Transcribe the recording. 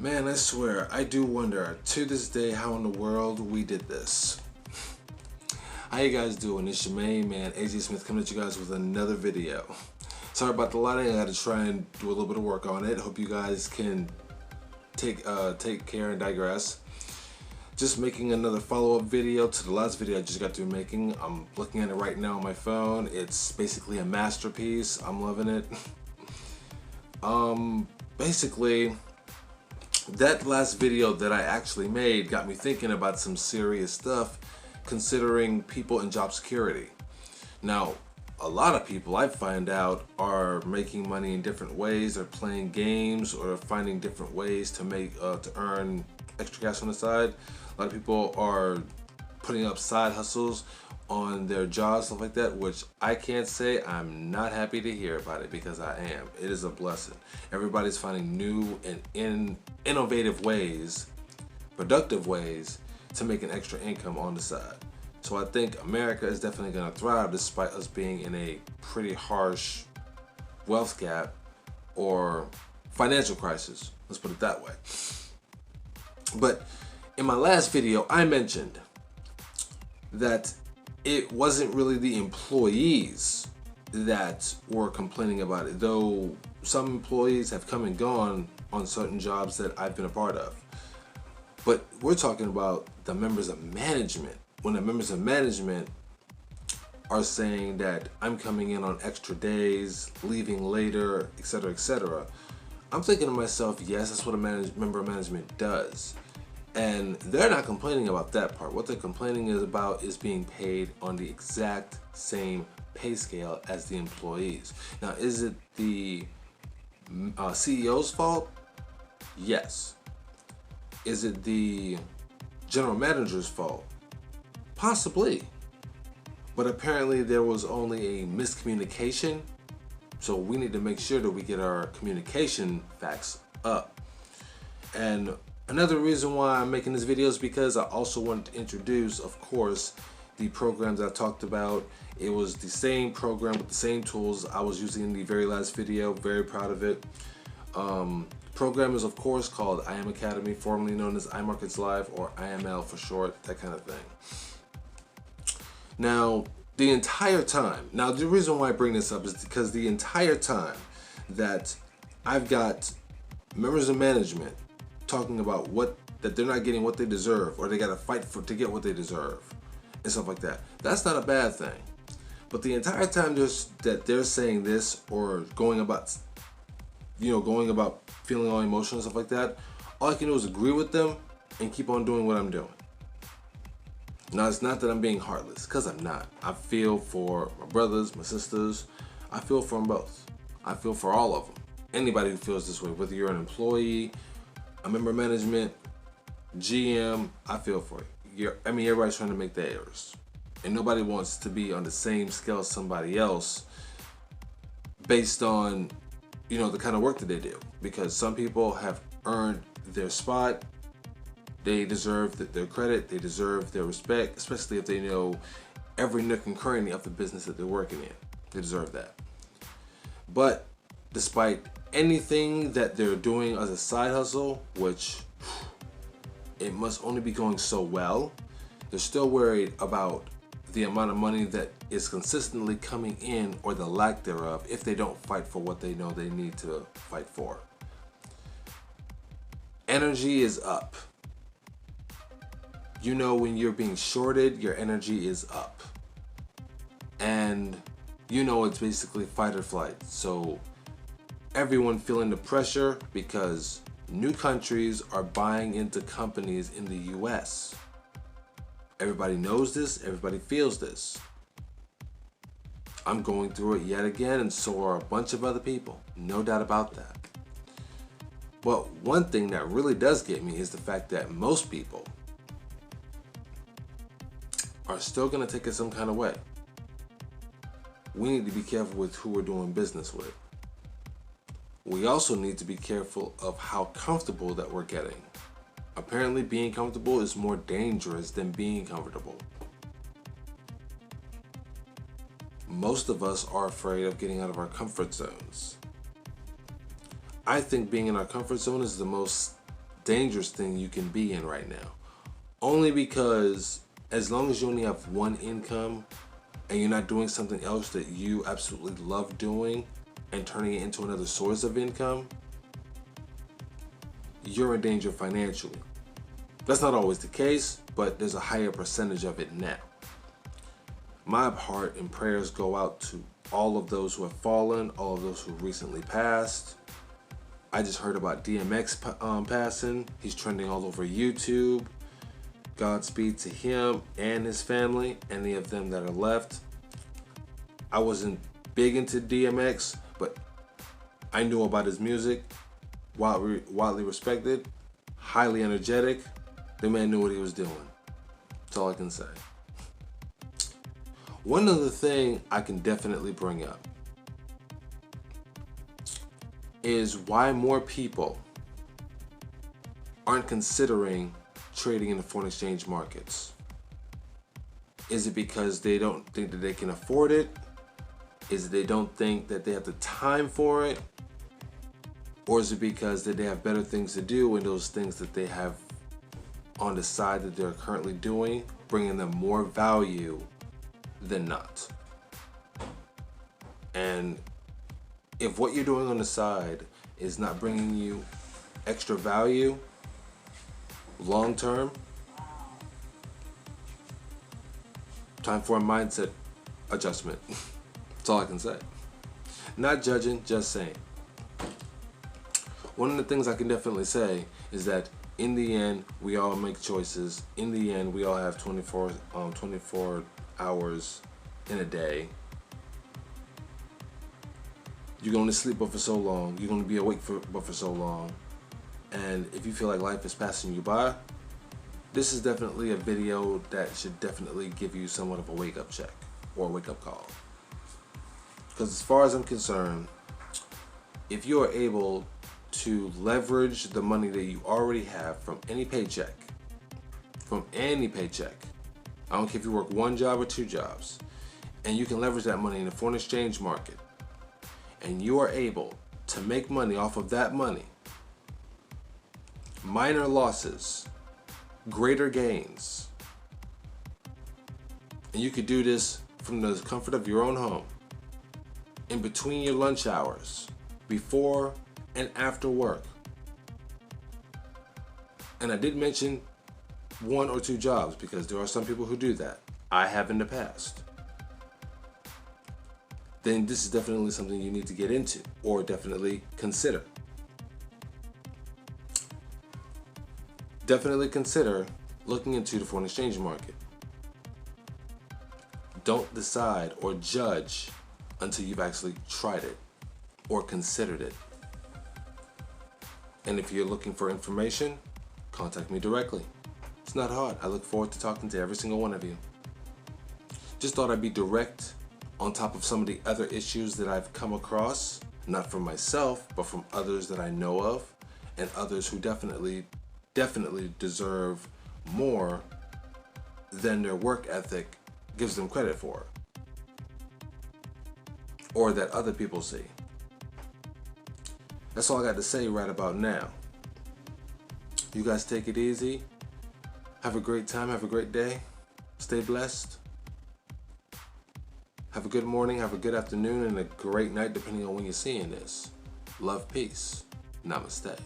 Man, I swear, I do wonder to this day how in the world we did this. How you guys doing? It's your main man, AJ Smith, coming at you guys with another video. Sorry about the lighting, I had to try and do a little bit of work on it. Hope you guys can take care and digress. Just making another follow-up video to the last video I just got through making. I'm looking at it right now on my phone. It's basically a masterpiece. I'm loving it. Basically, that last video that I actually made got me thinking about some serious stuff, considering people in job security. Now, a lot of people I find out are making money in different ways, or playing games, or finding different ways to make to earn extra cash on the side. A lot of people are putting up side hustles on their jobs, stuff like that, which I can't say I'm not happy to hear about it, because I am. It is a blessing. Everybody's finding new and innovative ways, productive ways to make an extra income on the side. So I think America is definitely going to thrive despite us being in a pretty harsh wealth gap or financial crisis. Let's put it that way. But in my last video, I mentioned that it wasn't really the employees that were complaining about it, though some employees have come and gone on certain jobs that I've been a part of. But we're talking about the members of management. When the members of management are saying that I'm coming in on extra days, leaving later, etc., etc., I'm thinking to myself, yes, that's what a member of management does. And they're not complaining about that part. What they're complaining about is being paid on the exact same pay scale as the employees. Now, is it the CEO's fault? Yes. Is it the general manager's fault? Possibly. But apparently there was only a miscommunication. So we need to make sure that we get our communication facts up. And another reason why I'm making this video is because I also wanted to introduce, of course, the programs I talked about. It was the same program with the same tools I was using in the very last video. Very proud of it. Program is, of course, called I Am Academy, formerly known as iMarkets Live, or IML for short, that kind of thing. Now, the entire time, now the reason why I bring this up is because the entire time that I've got members of management talking about that they're not getting what they deserve, or they got to fight to get what they deserve, and stuff like that. That's not a bad thing. But the entire time that they're saying this, or going about feeling all emotional and stuff like that, all I can do is agree with them and keep on doing what I'm doing. Now, it's not that I'm being heartless, because I'm not. I feel for my brothers, my sisters. I feel for them both. I feel for all of them. Anybody who feels this way, whether you're an employee, a member of management, GM, I feel for you. Everybody's trying to make theirs. And nobody wants to be on the same scale as somebody else based on, the kind of work that they do. Because some people have earned their spot. They deserve their credit, they deserve their respect, especially if they know every nook and cranny of the business that they're working in. They deserve that. But despite anything that they're doing as a side hustle, which it must only be going so well, they're still worried about the amount of money that is consistently coming in, or the lack thereof, if they don't fight for what they know they need to fight for. Energy is up. When you're being shorted, your energy is up. And it's basically fight or flight. So everyone feeling the pressure because new countries are buying into companies in the US. Everybody knows this, everybody feels this. I'm going through it yet again, and so are a bunch of other people. No doubt about that. But one thing that really does get me is the fact that most people are still going to take it some kind of way. We need to be careful with who we're doing business with. We also need to be careful of how comfortable that we're getting. Apparently, being comfortable is more dangerous than being comfortable. Most of us are afraid of getting out of our comfort zones. I think being in our comfort zone is the most dangerous thing you can be in right now. Only because as long as you only have one income and you're not doing something else that you absolutely love doing and turning it into another source of income, you're in danger financially. That's not always the case, but there's a higher percentage of it now. My heart and prayers go out to all of those who have fallen, all of those who recently passed. I just heard about DMX passing. He's trending all over YouTube. Godspeed to him and his family, any of them that are left. I wasn't big into DMX, but I knew about his music. Widely respected, highly energetic. The man knew what he was doing. That's all I can say. One other thing I can definitely bring up is why more people aren't considering trading in the foreign exchange markets. Is it because they don't think that they can afford it? Is it they don't think that they have the time for it? Or is it because that they have better things to do, and those things that they have on the side that they're currently doing bringing them more value than not? And if what you're doing on the side is not bringing you extra value long term, time for a mindset adjustment. That's all I can say. Not judging, just saying. One of the things I can definitely say is that in the end, we all make choices. In the end, we all have 24 hours in a day. You can only sleep but for so long. You're going to be awake but for so long. And if you feel like life is passing you by, this is definitely a video that should definitely give you somewhat of a wake-up check or a wake-up call. Because as far as I'm concerned, if you are able to leverage the money that you already have from any paycheck, I don't care if you work one job or two jobs, and you can leverage that money in the foreign exchange market, and you are able to make money off of that money, minor losses, greater gains, and you could do this from the comfort of your own home, in between your lunch hours, before and after work. And I did mention one or two jobs because there are some people who do that. I have in the past. Then this is definitely something you need to get into or definitely consider. Definitely consider looking into the foreign exchange market. Don't decide or judge until you've actually tried it or considered it. And if you're looking for information, contact me directly. It's not hard. I look forward to talking to every single one of you. Just thought I'd be direct on top of some of the other issues that I've come across, not from myself, but from others that I know of, and others who definitely deserve more than their work ethic gives them credit for, or that other people see. That's all I got to say right about now. You guys take it easy. Have a great time. Have a great day. Stay blessed. Have a good morning. Have a good afternoon and a great night depending on when you're seeing this. Love, peace. Namaste.